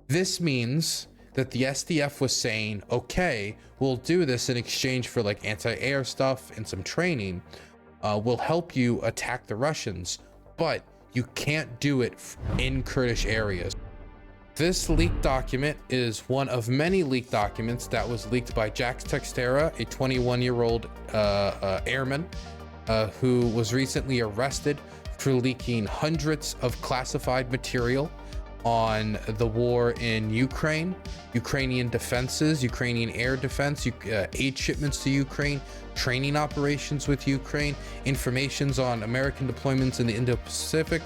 This means that the SDF was saying, okay, we'll do this in exchange for like anti-air stuff and some training. We'll help you attack the Russians, but you can't do it in Kurdish areas. This leaked document is one of many leaked documents that was leaked by Jax Textera, a 21-year-old airman who was recently arrested for leaking hundreds of classified material on the war in Ukraine, Ukrainian defenses, Ukrainian air defense, aid shipments to Ukraine, training operations with Ukraine, informations on American deployments in the Indo-Pacific,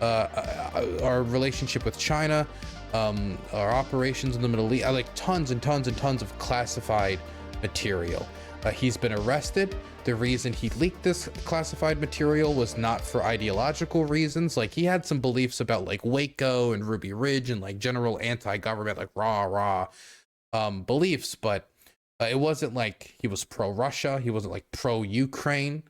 our relationship with China, our operations in the Middle East, like tons and tons and tons of classified material. He's been arrested. The reason he leaked this classified material was not for ideological reasons. Like, he had some beliefs about like Waco and Ruby Ridge and like general anti-government, like rah beliefs, but it wasn't like he was pro-Russia. He wasn't like pro-Ukraine.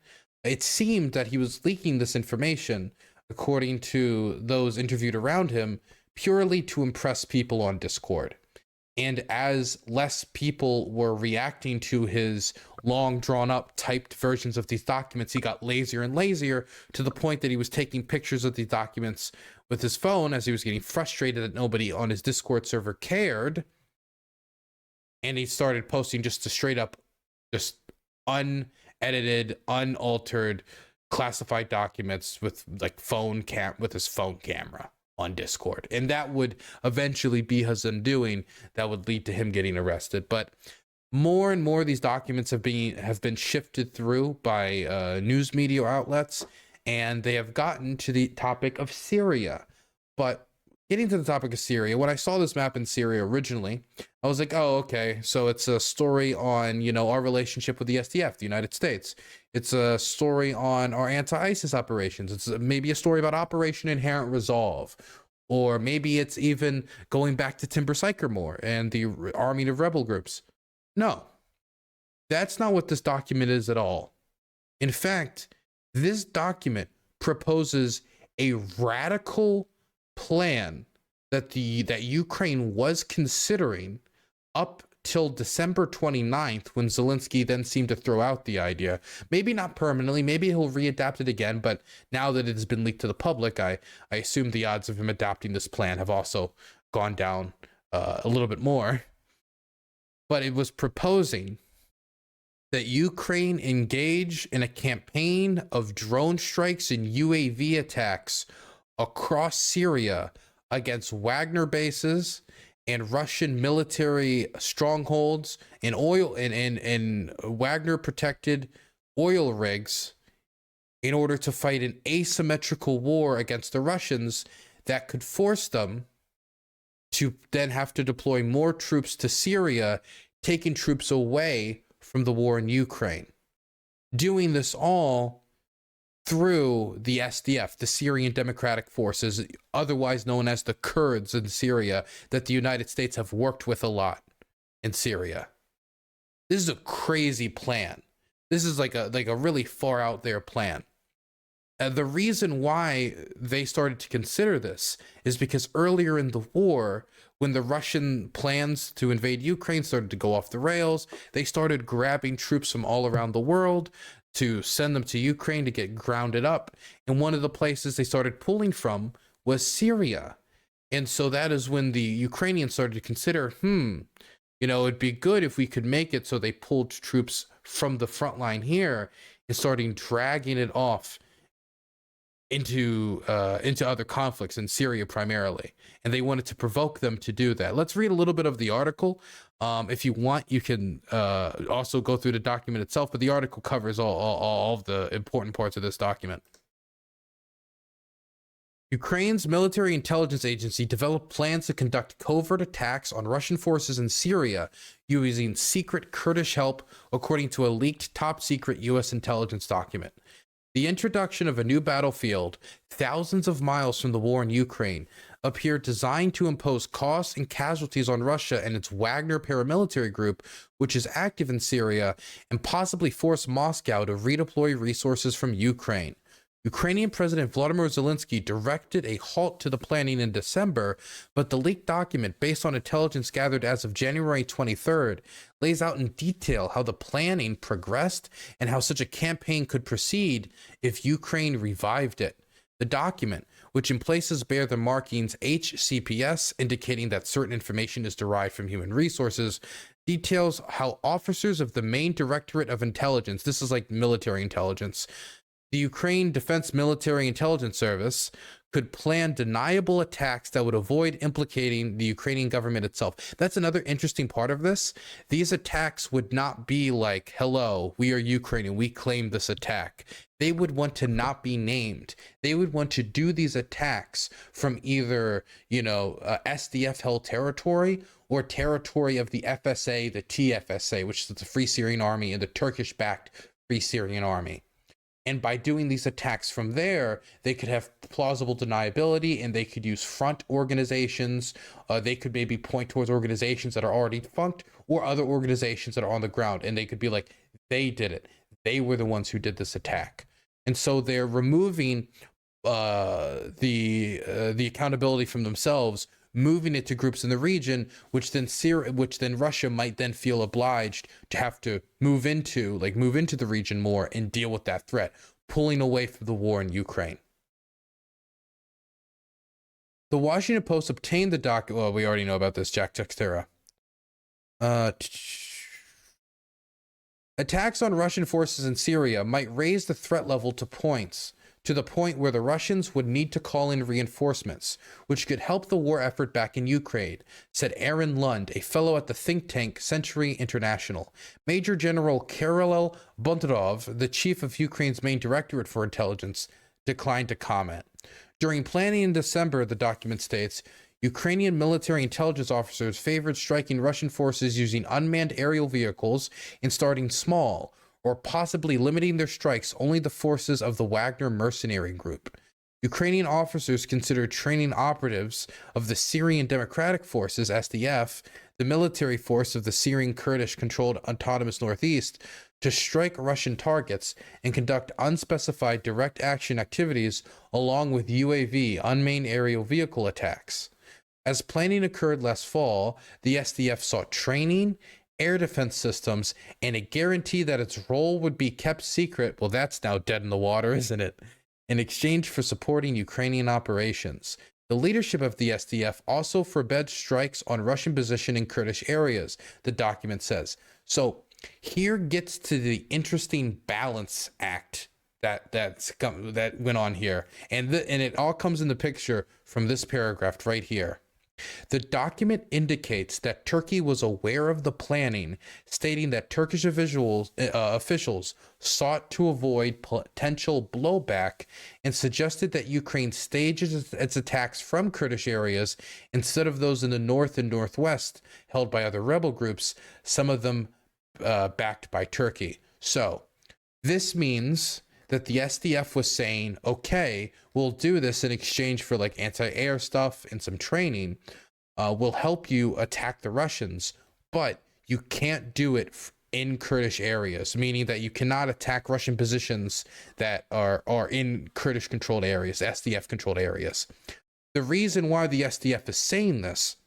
It seemed that he was leaking this information, according to those interviewed around him, purely to impress people on Discord. And as less people were reacting to his long drawn up typed versions of these documents, he got lazier and lazier, to the point that he was taking pictures of these documents with his phone as he was getting frustrated that nobody on his Discord server cared. And he started posting just a straight up, just unedited, unaltered, classified documents with like with his phone camera on Discord, and that would eventually be his undoing. That would lead to him getting arrested. But more and more of these documents have been shifted through by news media outlets, and they have gotten to the topic of Syria. But getting to the topic of Syria, when I saw this map in Syria originally, I was like, oh, okay, so it's a story on, you know, our relationship with the SDF, the United States. It's a story on our anti-ISIS operations. It's maybe a story about Operation Inherent Resolve. Or maybe it's even going back to Timber Sycamore and the arming of rebel groups. No, that's not what this document is at all. In fact, this document proposes a radical plan that Ukraine was considering up till December 29th, when Zelensky then seemed to throw out the idea. Maybe not permanently, maybe he'll readapt it again, but now that it has been leaked to the public, I assume the odds of him adopting this plan have also gone down a little bit more. But it was proposing that Ukraine engage in a campaign of drone strikes and UAV attacks across Syria against Wagner bases and Russian military strongholds and oil and Wagner protected oil rigs, in order to fight an asymmetrical war against the Russians that could force them to then have to deploy more troops to Syria, taking troops away from the war in Ukraine. Doing this all through the SDF, the Syrian Democratic Forces, otherwise known as the Kurds in Syria, that the United States have worked with a lot in Syria. This is a crazy plan. This is like a really far out there plan. The reason why they started to consider this is because earlier in the war, when the Russian plans to invade Ukraine started to go off the rails, they started grabbing troops from all around the world to send them to Ukraine to get grounded up. And one of the places they started pulling from was Syria. And so that is when the Ukrainians started to consider, you know, it'd be good if we could make it so they pulled troops from the front line here and starting dragging it off into other conflicts in Syria primarily. And they wanted to provoke them to do that. Let's read a little bit of the article. If you want, you can also go through the document itself, but the article covers all of the important parts of this document. Ukraine's military intelligence agency developed plans to conduct covert attacks on Russian forces in Syria using secret Kurdish help, according to a leaked top-secret U.S. intelligence document. The introduction of a new battlefield, thousands of miles from the war in Ukraine, appeared designed to impose costs and casualties on Russia and its Wagner paramilitary group, which is active in Syria, and possibly force Moscow to redeploy resources from Ukraine. Ukrainian President Volodymyr Zelensky directed a halt to the planning in December, but the leaked document, based on intelligence gathered as of January 23rd, lays out in detail how the planning progressed and how such a campaign could proceed if Ukraine revived it. The document, which in places bear the markings HCPS, indicating that certain information is derived from human resources, details how officers of the main Directorate of Intelligence, this is like military intelligence, the Ukraine Defense Military Intelligence Service, could plan deniable attacks that would avoid implicating the Ukrainian government itself. That's another interesting part of this. These attacks would not be like, hello, we are Ukrainian, we claim this attack. They would want to not be named. They would want to do these attacks from either, SDF held territory or territory of the FSA, the TFSA, which is the Free Syrian Army, and the Turkish-backed Free Syrian Army. And by doing these attacks from there, they could have plausible deniability, and they could use front organizations. They could maybe point towards organizations that are already defunct or other organizations that are on the ground. And they could be like, they did it. They were the ones who did this attack. And so they're removing the accountability from themselves, moving it to groups in the region, which then Russia might then feel obliged to have to move into the region more and deal with that threat, pulling away from the war in Ukraine. The Washington Post obtained the document. Well, we already know about this, Jack Textera. Attacks on Russian forces in Syria might raise the threat level to the point where the Russians would need to call in reinforcements, which could help the war effort back in Ukraine, said Aaron Lund, a fellow at the think tank Century International. Major General Kirill Bondarov, the chief of Ukraine's main directorate for intelligence, declined to comment. During planning in December, the document states, Ukrainian military intelligence officers favored striking Russian forces using unmanned aerial vehicles and starting small, or possibly limiting their strikes only the forces of the Wagner mercenary group. Ukrainian officers considered training operatives of the Syrian Democratic Forces, SDF, the military force of the Syrian Kurdish-controlled autonomous northeast, to strike Russian targets and conduct unspecified direct action activities along with UAV, unmanned aerial vehicle attacks. As planning occurred last fall, the SDF sought training, air defense systems, and a guarantee that its role would be kept secret. Well, that's now dead in the water, isn't it? In exchange for supporting Ukrainian operations. The leadership of the SDF also forbade strikes on Russian position in Kurdish areas, the document says. So here gets to the interesting balance act that went on here. And it all comes in the picture from this paragraph right here. The document indicates that Turkey was aware of the planning, stating that Turkish officials sought to avoid potential blowback and suggested that Ukraine stages its attacks from Kurdish areas instead of those in the north and northwest held by other rebel groups, some of them backed by Turkey. So this means that the SDF was saying, okay, we'll do this in exchange for like anti-air stuff and some training. We'll help you attack the Russians, but you can't do it in Kurdish areas, meaning that you cannot attack Russian positions that are in Kurdish-controlled areas, SDF-controlled areas. The reason why the SDF is saying this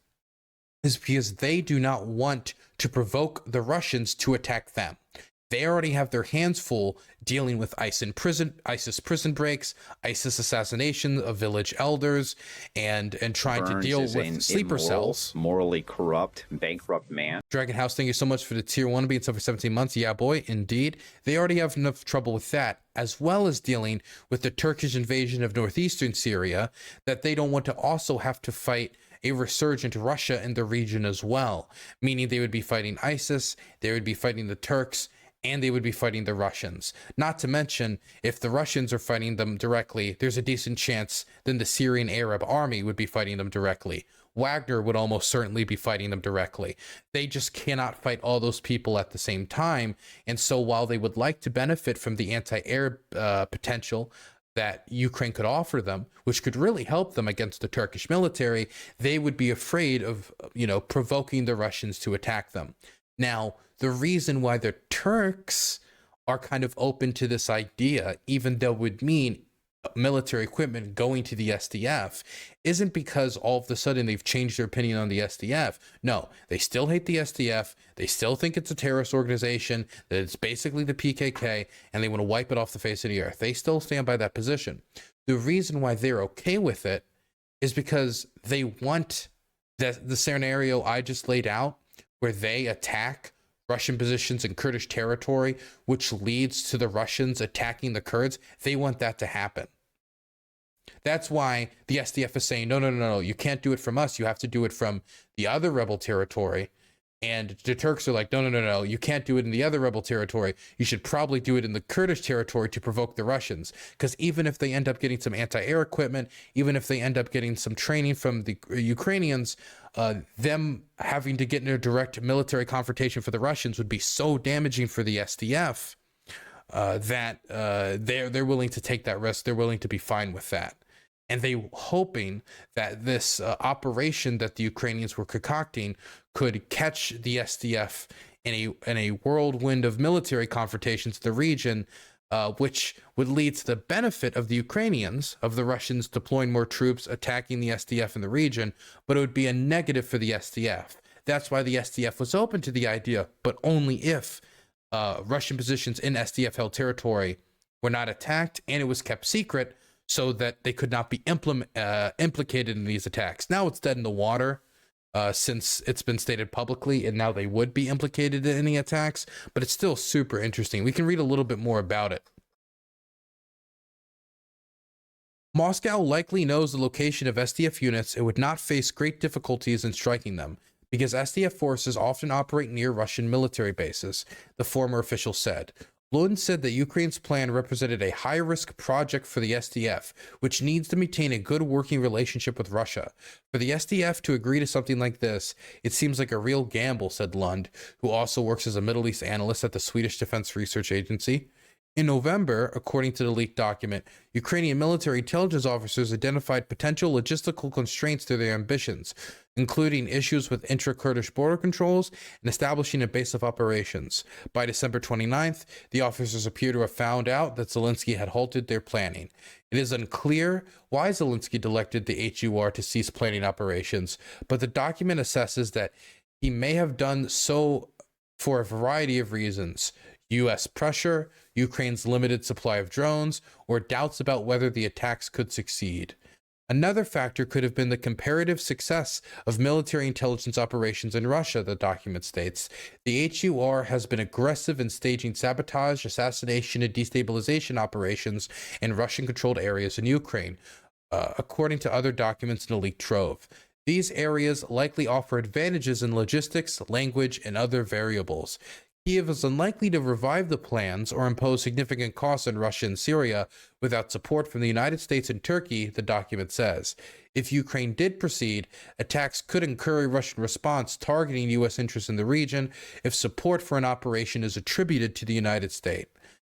is because they do not want to provoke the Russians to attack them. They already have their hands full dealing with ISIS prison breaks, ISIS assassination of village elders, and trying to deal with sleeper cells. Morally corrupt, bankrupt man. Dragon House, thank you so much for the tier 1 being for 17 months. Yeah, boy, indeed. They already have enough trouble with that, as well as dealing with the Turkish invasion of northeastern Syria, that they don't want to also have to fight a resurgent Russia in the region as well, meaning they would be fighting ISIS, they would be fighting the Turks, and they would be fighting the Russians. Not to mention, if the Russians are fighting them directly, there's a decent chance then the Syrian Arab army would be fighting them directly. Wagner would almost certainly be fighting them directly. They just cannot fight all those people at the same time. And so while they would like to benefit from the anti-air potential that Ukraine could offer them, which could really help them against the Turkish military, they would be afraid of, provoking the Russians to attack them. Now, the reason why the Turks are kind of open to this idea, even though it would mean military equipment going to the SDF isn't because all of a sudden they've changed their opinion on the SDF. No, they still hate the SDF. They still think it's a terrorist organization, that it's basically the PKK, and they want to wipe it off the face of the earth. They still stand by that position. The reason why they're okay with it is because they want the scenario I just laid out, where they attack Russian positions in Kurdish territory, which leads to the Russians attacking the Kurds. They want that to happen. That's why the SDF is saying, no, you can't do it from us. You have to do it from the other rebel territory. And the Turks are like, no, you can't do it in the other rebel territory. You should probably do it in the Kurdish territory to provoke the Russians. Because even if they end up getting some anti-air equipment, even if they end up getting some training from the Ukrainians, them having to get in a direct military confrontation for the Russians would be so damaging for the SDF that they're willing to take that risk. They're willing to be fine with that. And they hoping that this operation that the Ukrainians were concocting could catch the SDF in a whirlwind of military confrontations in the region, which would lead to the benefit of the Ukrainians, of the Russians deploying more troops, attacking the SDF in the region, but it would be a negative for the SDF. That's why the SDF was open to the idea, but only if Russian positions in SDF-held territory were not attacked and it was kept secret, so that they could not be implicated in these attacks. Now it's dead in the water since it's been stated publicly, and now they would be implicated in any attacks, but it's still super interesting. We can read a little bit more about it. Moscow likely knows the location of SDF units and would not face great difficulties in striking them, because SDF forces often operate near Russian military bases, the former official said. Lund said that Ukraine's plan represented a high-risk project for the SDF, which needs to maintain a good working relationship with Russia. For the SDF to agree to something like this, it seems like a real gamble, said Lund, who also works as a Middle East analyst at the Swedish Defense Research Agency. In November, according to the leaked document, Ukrainian military intelligence officers identified potential logistical constraints to their ambitions, including issues with intra-Kurdish border controls and establishing a base of operations. By December 29th, the officers appear to have found out that Zelensky had halted their planning. It is unclear why Zelensky directed the HUR to cease planning operations, but the document assesses that he may have done so for a variety of reasons: U.S. pressure, Ukraine's limited supply of drones, or doubts about whether the attacks could succeed. Another factor could have been the comparative success of military intelligence operations in Russia, the document states. The HUR has been aggressive in staging sabotage, assassination, and destabilization operations in Russian-controlled areas in Ukraine, according to other documents in the leaked trove. These areas likely offer advantages in logistics, language, and other variables. Kiev is unlikely to revive the plans or impose significant costs on Russia and Syria without support from the United States and Turkey, the document says. If Ukraine did proceed, attacks could incur a Russian response targeting U.S. interests in the region if support for an operation is attributed to the United States.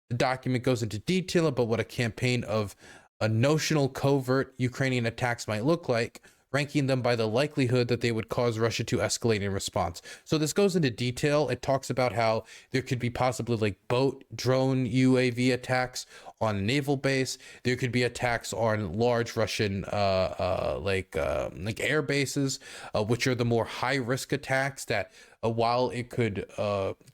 The document goes into detail about what a campaign of a notional covert Ukrainian attacks might look like, ranking them by the likelihood that they would cause Russia to escalate in response. So this goes into detail. It talks about how there could be possibly like boat, drone, UAV attacks on a naval base. There could be attacks on large Russian like air bases, which are the more high risk attacks that while it could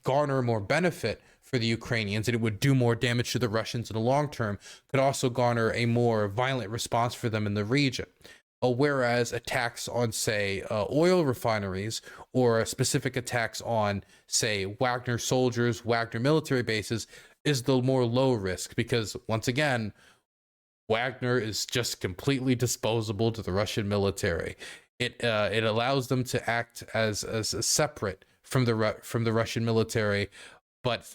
garner more benefit for the Ukrainians and it would do more damage to the Russians in the long term, could also garner a more violent response for them in the region. Whereas attacks on, say, oil refineries or specific attacks on, say, Wagner soldiers, Wagner military bases is the more low risk because, once again, Wagner is just completely disposable to the Russian military. It allows them to act as separate from the Russian military, but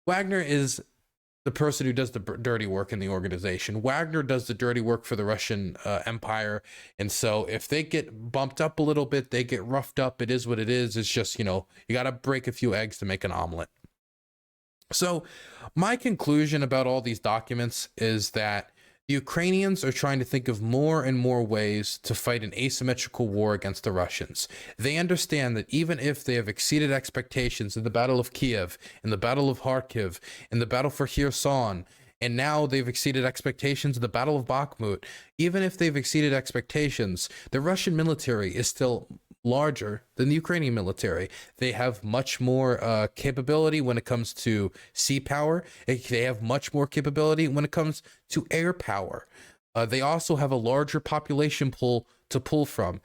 Wagner is the person who does the dirty work in the organization. Wagner does the dirty work for the Russian Empire. And so if they get bumped up a little bit, they get roughed up. It is what it is. It's just, you got to break a few eggs to make an omelet. So my conclusion about all these documents is that the Ukrainians are trying to think of more and more ways to fight an asymmetrical war against the Russians. They understand that even if they have exceeded expectations in the Battle of Kiev, in the Battle of Kharkiv, in the battle for Kherson, And now they've exceeded expectations in the Battle of Bakhmut. Even if they've exceeded expectations, the Russian military is still larger than the Ukrainian military. They have much more capability when it comes to sea power. They have much more capability when it comes to air power. They also have a larger population pool to pull from.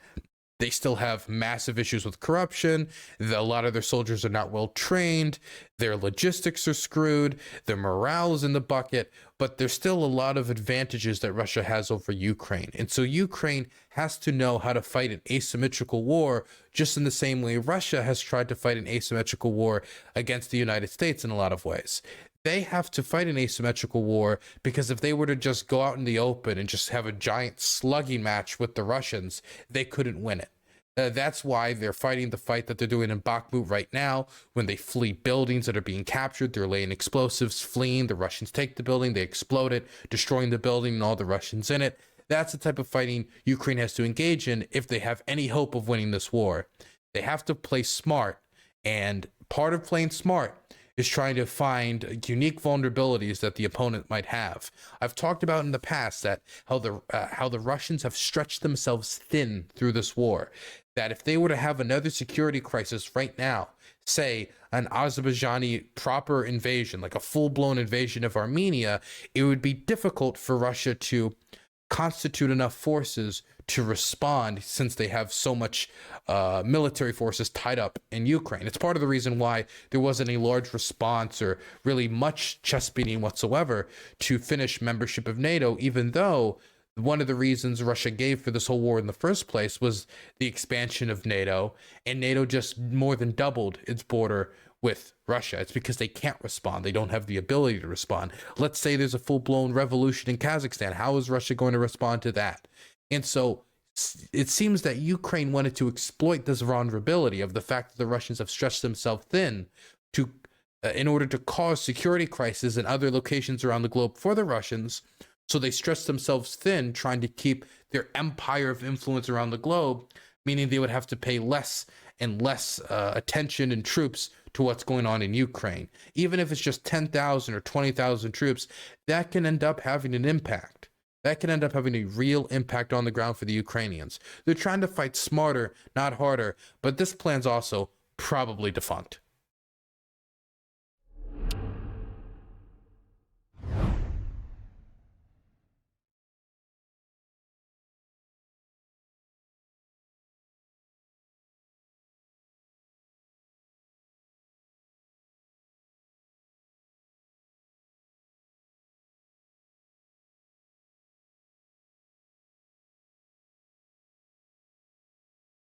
They still have massive issues with corruption. A lot of their soldiers are not well trained. Their logistics are screwed. Their morale is in the bucket. But there's still a lot of advantages that Russia has over Ukraine. And so Ukraine has to know how to fight an asymmetrical war, just in the same way Russia has tried to fight an asymmetrical war against the United States in a lot of ways. They have to fight an asymmetrical war because if they were to just go out in the open and just have a giant slugging match with the Russians, they couldn't win it. That's why they're fighting the fight that they're doing in Bakhmut right now. When they flee buildings that are being captured, they're laying explosives, fleeing. The Russians take the building, they explode it, destroying the building and all the Russians in it. That's the type of fighting Ukraine has to engage in if they have any hope of winning this war. They have to play smart, and part of playing smart is trying to find unique vulnerabilities that the opponent might have. I've talked about in the past that how the Russians have stretched themselves thin through this war. That if they were to have another security crisis right now, say an Azerbaijani proper invasion, like a full-blown invasion of Armenia, it would be difficult for Russia to constitute enough forces to respond, since they have so much military forces tied up in Ukraine. It's part of the reason why there wasn't a large response or really much chest beating whatsoever to Finnish membership of NATO, even though one of the reasons Russia gave for this whole war in the first place was the expansion of NATO, and NATO just more than doubled its border with Russia. It's because they can't respond. They don't have the ability to respond. Let's say there's a full-blown revolution in Kazakhstan. How is Russia going to respond to that? And so it seems that Ukraine wanted to exploit this vulnerability of the fact that the Russians have stretched themselves thin to in order to cause security crises in other locations around the globe for the Russians. So they stretched themselves thin, trying to keep their empire of influence around the globe, meaning they would have to pay less and less attention and troops to what's going on in Ukraine. Even if it's just 10,000 or 20,000 troops, that can end up having an impact. That can end up having a real impact on the ground for the Ukrainians. They're trying to fight smarter, not harder, but this plan's also probably defunct.